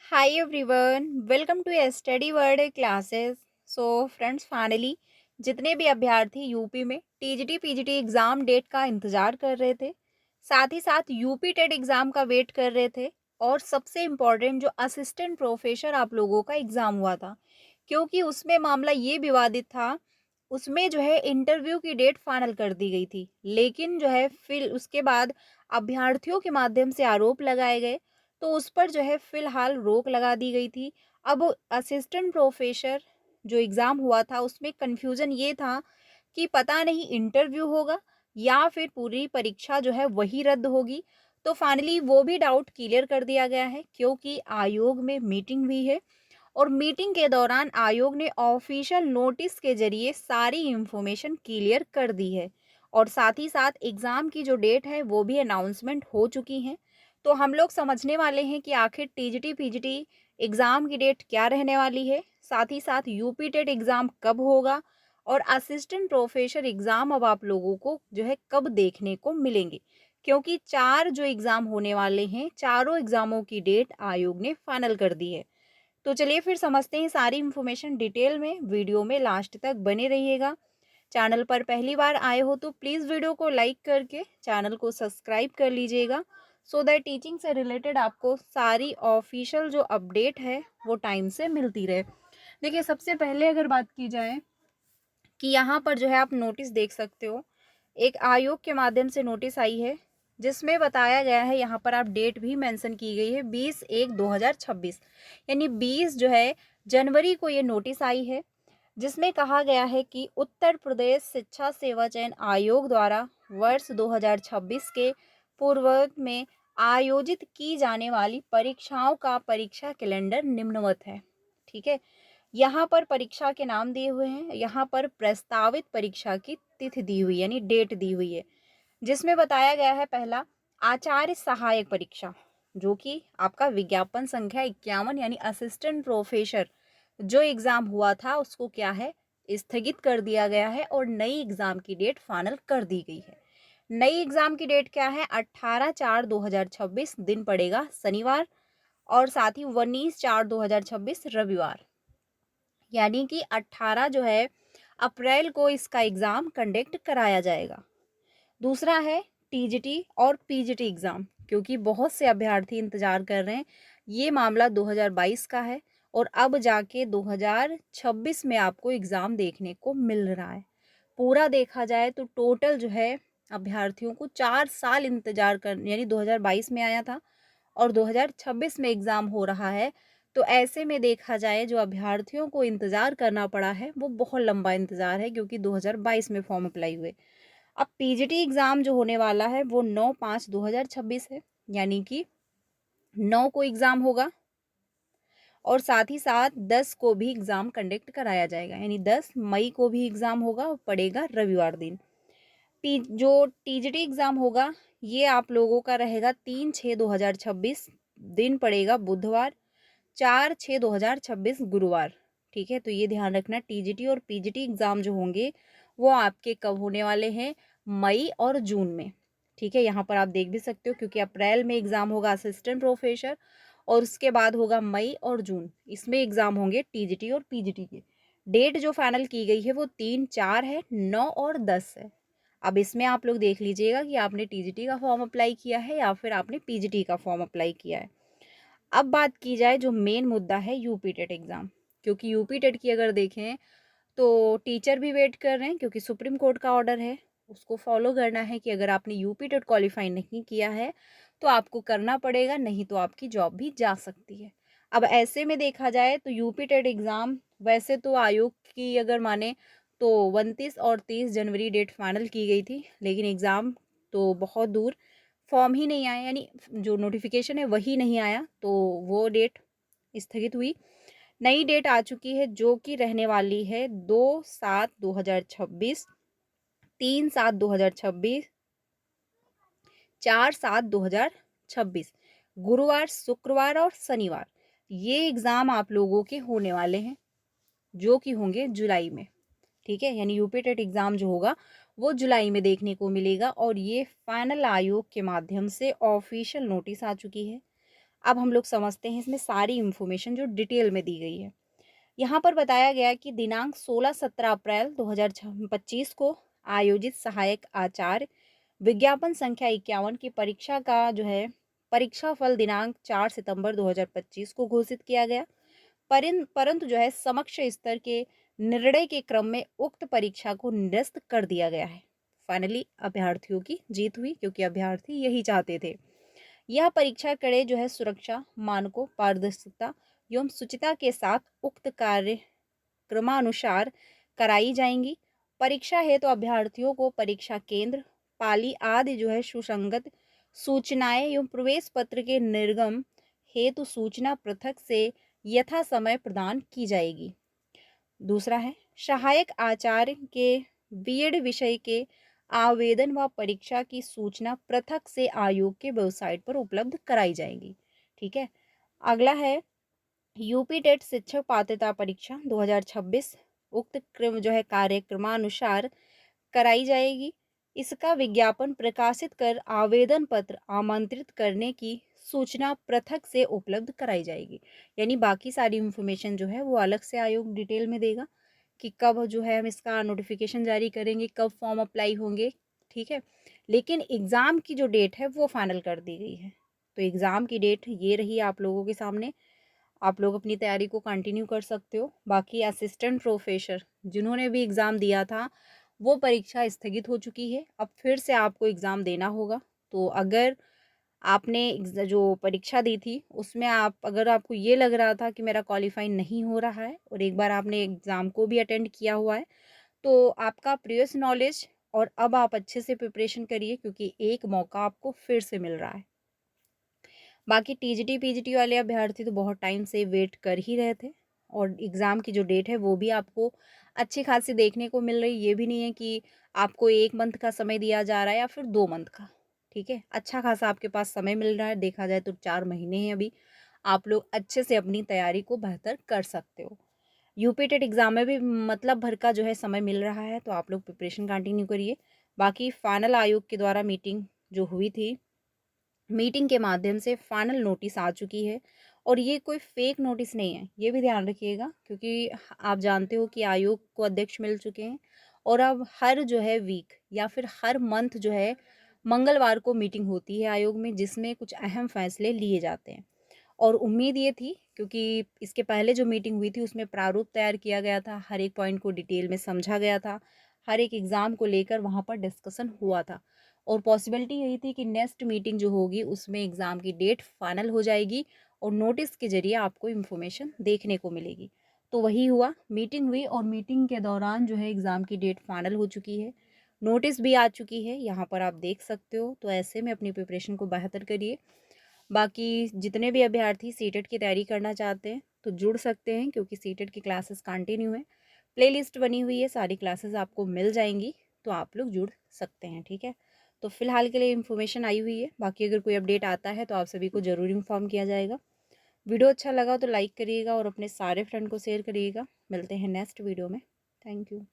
Hi everyone, welcome to study world classes. So friends, finally जितने भी अभ्यर्थी UP में टीजीटी पीजीटी एग्ज़ाम डेट का इंतज़ार कर रहे थे, साथ ही साथ यूपी टेट एग्ज़ाम का वेट कर रहे थे, और सबसे इम्पॉर्टेंट जो असिस्टेंट प्रोफेसर आप लोगों का एग्ज़ाम हुआ था, क्योंकि उसमें मामला ये विवादित था। उसमें जो है इंटरव्यू की डेट फाइनल कर दी गई थी, लेकिन जो है फिर उसके बाद अभ्यर्थियों के माध्यम से आरोप लगाए गए, तो उस पर जो है फ़िलहाल रोक लगा दी गई थी। अब असिस्टेंट प्रोफ़ेसर जो एग्ज़ाम हुआ था उसमें कन्फ्यूज़न ये था कि पता नहीं इंटरव्यू होगा या फिर पूरी परीक्षा जो है वही रद्द होगी। तो फाइनली वो भी डाउट क्लियर कर दिया गया है, क्योंकि आयोग में मीटिंग हुई है, और मीटिंग के दौरान आयोग ने ऑफिशियल नोटिस के ज़रिए सारी इन्फॉर्मेशन क्लियर कर दी है, और साथ ही साथ एग्ज़ाम की जो डेट है वो भी अनाउंसमेंट हो चुकी है। तो हम लोग समझने वाले हैं कि आखिर टीजीटी पीजीटी एग्ज़ाम की डेट क्या रहने वाली है, साथ ही साथ यूपी टेट एग्ज़ाम कब होगा, और असिस्टेंट प्रोफेसर एग्ज़ाम अब आप लोगों को जो है कब देखने को मिलेंगे, क्योंकि 4 जो एग्ज़ाम होने वाले हैं, चारों एग्ज़ामों की डेट आयोग ने फाइनल कर दी है। तो चलिए फिर समझते हैं सारी इन्फॉर्मेशन डिटेल में। वीडियो में लास्ट तक बने रहिएगा। चैनल पर पहली बार आए हो तो प्लीज़ वीडियो को लाइक करके चैनल को सब्सक्राइब कर लीजिएगा, सो दैट टीचिंग से रिलेटेड आपको सारी ऑफिशियल जो अपडेट है वो टाइम से मिलती रहे। देखिए, सबसे पहले अगर बात की जाए कि यहाँ पर जो है आप नोटिस देख सकते हो, एक आयोग के माध्यम से नोटिस आई है, जिसमें बताया गया है, यहाँ पर आप डेट भी मेंशन की गई है 20/1/2026, यानी 20 जो है जनवरी को ये नोटिस आई है, जिसमें कहा गया है कि उत्तर प्रदेश शिक्षा सेवा चयन आयोग द्वारा वर्ष 2026 के पूर्व में आयोजित की जाने वाली परीक्षाओं का परीक्षा कैलेंडर निम्नवत है। ठीक है, यहाँ पर परीक्षा के नाम दिए हुए हैं, यहाँ पर प्रस्तावित परीक्षा की तिथि दी हुई है, यानी डेट दी हुई है, जिसमें बताया गया है पहला आचार्य सहायक परीक्षा, जो कि आपका विज्ञापन संख्या 51 यानी असिस्टेंट प्रोफेसर जो एग्ज़ाम हुआ था उसको क्या है, स्थगित कर दिया गया है, और नई एग्ज़ाम की डेट फाइनल कर दी गई है। नई एग्ज़ाम की डेट क्या है, 18/4/2026, दिन पड़ेगा शनिवार, और साथ ही 19/4/2026 रविवार, यानी कि 18 जो है अप्रैल को इसका एग्ज़ाम कंडक्ट कराया जाएगा। दूसरा है टीजीटी और पीजीटी एग्ज़ाम, क्योंकि बहुत से अभ्यर्थी इंतज़ार कर रहे हैं। ये मामला 2022 का है, और अब जाके 2026 में आपको एग्ज़ाम देखने को मिल रहा है। पूरा देखा जाए तो टोटल जो है अभ्यर्थियों को 4 साल इंतज़ार कर, यानी 2022 में आया था और 2026 में एग्ज़ाम हो रहा है। तो ऐसे में देखा जाए जो अभ्यर्थियों को इंतज़ार करना पड़ा है वो बहुत लंबा इंतज़ार है, क्योंकि 2022 में फॉर्म अप्लाई हुए। अब पीजीटी एग्ज़ाम जो होने वाला है वो 9/5/2026 है, यानी कि 9 को एग्ज़ाम होगा, और साथ ही साथ 10 को भी एग्ज़ाम कंडक्ट कराया जाएगा, यानी 10 मई को भी एग्ज़ाम होगा और पड़ेगा रविवार दिन। जो टीजीटी एग्ज़ाम होगा ये आप लोगों का रहेगा 3/6/2026, दिन पड़ेगा बुधवार, 4/6/2026 गुरुवार। ठीक है, तो ये ध्यान रखना, टीजीटी और पीजीटी एग्ज़ाम जो होंगे वो आपके कब होने वाले हैं, मई और जून में। ठीक है, यहाँ पर आप देख भी सकते हो, क्योंकि अप्रैल में एग्ज़ाम होगा असिस्टेंट प्रोफेसर, और उसके बाद होगा मई और जून, इसमें एग्ज़ाम होंगे टीजीटी और पीजीटी के। डेट जो फाइनल की गई है वो 3-4 है, 9 और 10 है। अब इसमें आप लोग देख लीजिएगा कि आपने टीजीटी का फॉर्म अप्लाई किया है या फिर आपने पीजीटी का फॉर्म अप्लाई किया है। अब बात की जाए जो मेन मुद्दा है यूपी टेट एग्ज़ाम, क्योंकि यूपी टेट की अगर देखें तो टीचर भी वेट कर रहे हैं, क्योंकि सुप्रीम कोर्ट का ऑर्डर है, उसको फॉलो करना है कि अगर आपने यूपी टेट क्वालिफाई नहीं किया है तो आपको करना पड़ेगा, नहीं तो आपकी जॉब भी जा सकती है। अब ऐसे में देखा जाए तो यूपी टेट एग्ज़ाम वैसे तो आयोग की अगर माने तो 29 और 30 जनवरी डेट फाइनल की गई थी, लेकिन एग्ज़ाम तो बहुत दूर, फॉर्म ही नहीं आया, यानी जो नोटिफिकेशन है वही नहीं आया, तो वो डेट स्थगित हुई। नई डेट आ चुकी है जो कि रहने वाली है 2/7/2026, 3/7/2026, 4/7/2026, गुरुवार, शुक्रवार और शनिवार। ये एग्ज़ाम आप लोगों के होने वाले हैं, जो कि होंगे जुलाई में। ठीक है, यानी यूपी टेट एग्ज़ाम जो होगा वो जुलाई में देखने को मिलेगा, और ये फाइनल आयोग के माध्यम से ऑफिशियल नोटिस आ चुकी है। अब हम लोग समझते हैं इसमें सारी इन्फॉर्मेशन जो डिटेल में दी गई है। यहाँ पर बताया गया कि दिनांक 16-17 अप्रैल 2025 को आयोजित सहायक आचार्य विज्ञापन संख्या 51 की परीक्षा का जो है परीक्षा फल दिनांक 4 सितंबर 2025 को घोषित किया गया। परंतु जो है समक्ष स्तर के निर्णय के क्रम में उक्त परीक्षा को निरस्त कर दिया गया है। फाइनली अभ्यर्थियों की जीत हुई, क्योंकि अभ्यर्थी यही चाहते थे। यह परीक्षा कड़े जो है सुरक्षा मानकों, पारदर्शिता एवं शुचिता के साथ उक्त कार्य क्रमानुसार कराई जाएंगी। परीक्षा हेतु अभ्यर्थियों को परीक्षा केंद्र, पाली आदि जो है सुसंगत सूचनाएं एवं प्रवेश पत्र के निर्गम हेतु सूचना पृथक से यथा समय प्रदान की जाएगी। दूसरा है सहायक आचार्य के बीएड विषय के आवेदन व परीक्षा की सूचना पृथक से आयोग के वेबसाइट पर उपलब्ध कराई जाएगी। ठीक है। अगला है यूपी टेट शिक्षक पात्रता परीक्षा 2026 उक्त क्रम जो है कार्यक्रमानुसार कराई जाएगी। इसका विज्ञापन प्रकाशित कर आवेदन पत्र आमंत्रित करने की सूचना पृथक से उपलब्ध कराई जाएगी। यानी बाकी सारी इंफॉर्मेशन जो है वो अलग से आयोग डिटेल में देगा कि कब जो है हम इसका नोटिफिकेशन जारी करेंगे, कब फॉर्म अप्लाई होंगे। ठीक है। लेकिन एग्ज़ाम की जो डेट है वो फाइनल कर दी गई है। तो एग्ज़ाम की डेट ये रही आप लोगों के सामने। आप लोग अपनी तैयारी को कंटिन्यू कर सकते हो। बाकी असिस्टेंट प्रोफेसर जिन्होंने भी एग्ज़ाम दिया था वो परीक्षा स्थगित हो चुकी है। अब फिर से आपको एग्ज़ाम देना होगा। तो अगर आपने जो परीक्षा दी थी उसमें अगर आपको ये लग रहा था कि मेरा क्वालिफाई नहीं हो रहा है और एक बार आपने एग्ज़ाम को भी अटेंड किया हुआ है, तो आपका प्रीवियस नॉलेज और अब आप अच्छे से प्रिपरेशन करिए, क्योंकि एक मौका आपको फिर से मिल रहा है। बाकी टीजीटी पीजीटी वाले अभ्यर्थी तो बहुत टाइम से वेट कर ही रहे थे और एग्ज़ाम की जो डेट है वो भी आपको अच्छी खासी देखने को मिल रही। ये भी नहीं है कि आपको 1 मंथ का समय दिया जा रहा है या फिर 2 मंथ का। ठीक है, अच्छा खासा आपके पास समय मिल रहा है। देखा जाए तो 4 महीने हैं अभी, आप लोग अच्छे से अपनी तैयारी को बेहतर कर सकते हो। यूपी टेट एग्ज़ाम में भी मतलब भर का जो है समय मिल रहा है, तो आप लोग प्रिपरेशन कंटिन्यू करिए। बाकी फाइनल आयोग के द्वारा मीटिंग जो हुई थी, मीटिंग के माध्यम से फाइनल नोटिस आ चुकी है और ये कोई फेक नोटिस नहीं है, ये भी ध्यान रखिएगा, क्योंकि आप जानते हो कि आयोग को अध्यक्ष मिल चुके हैं और अब हर जो है वीक या फिर हर मंथ जो है मंगलवार को मीटिंग होती है आयोग में, जिसमें कुछ अहम फैसले लिए जाते हैं। और उम्मीद ये थी, क्योंकि इसके पहले जो मीटिंग हुई थी उसमें प्रारूप तैयार किया गया था, हर एक पॉइंट को डिटेल में समझा गया था, हर एक एग्ज़ाम को लेकर वहाँ पर डिस्कशन हुआ था और पॉसिबिलिटी यही थी कि नेक्स्ट मीटिंग जो होगी उसमें एग्ज़ाम की डेट फाइनल हो जाएगी और नोटिस के ज़रिए आपको इन्फॉर्मेशन देखने को मिलेगी। तो वही हुआ, मीटिंग हुई और मीटिंग के दौरान जो है एग्ज़ाम की डेट फाइनल हो चुकी है, नोटिस भी आ चुकी है, यहाँ पर आप देख सकते हो। तो ऐसे में अपनी प्रिपरेशन को बेहतर करिए। बाकी जितने भी अभ्यर्थी सीटेट की तैयारी करना चाहते हैं तो जुड़ सकते हैं, क्योंकि सीटेट की क्लासेस कंटिन्यू है, प्लेलिस्ट बनी हुई है, सारी क्लासेस आपको मिल जाएंगी, तो आप लोग जुड़ सकते हैं। ठीक है। तो फिलहाल के लिए इन्फॉर्मेशन आई हुई है, बाकी अगर कोई अपडेट आता है तो आप सभी को ज़रूर इन्फॉर्म किया जाएगा। वीडियो अच्छा लगा तो लाइक करिएगा और अपने सारे फ्रेंड को शेयर करिएगा। मिलते हैं नेक्स्ट वीडियो में। Thank you.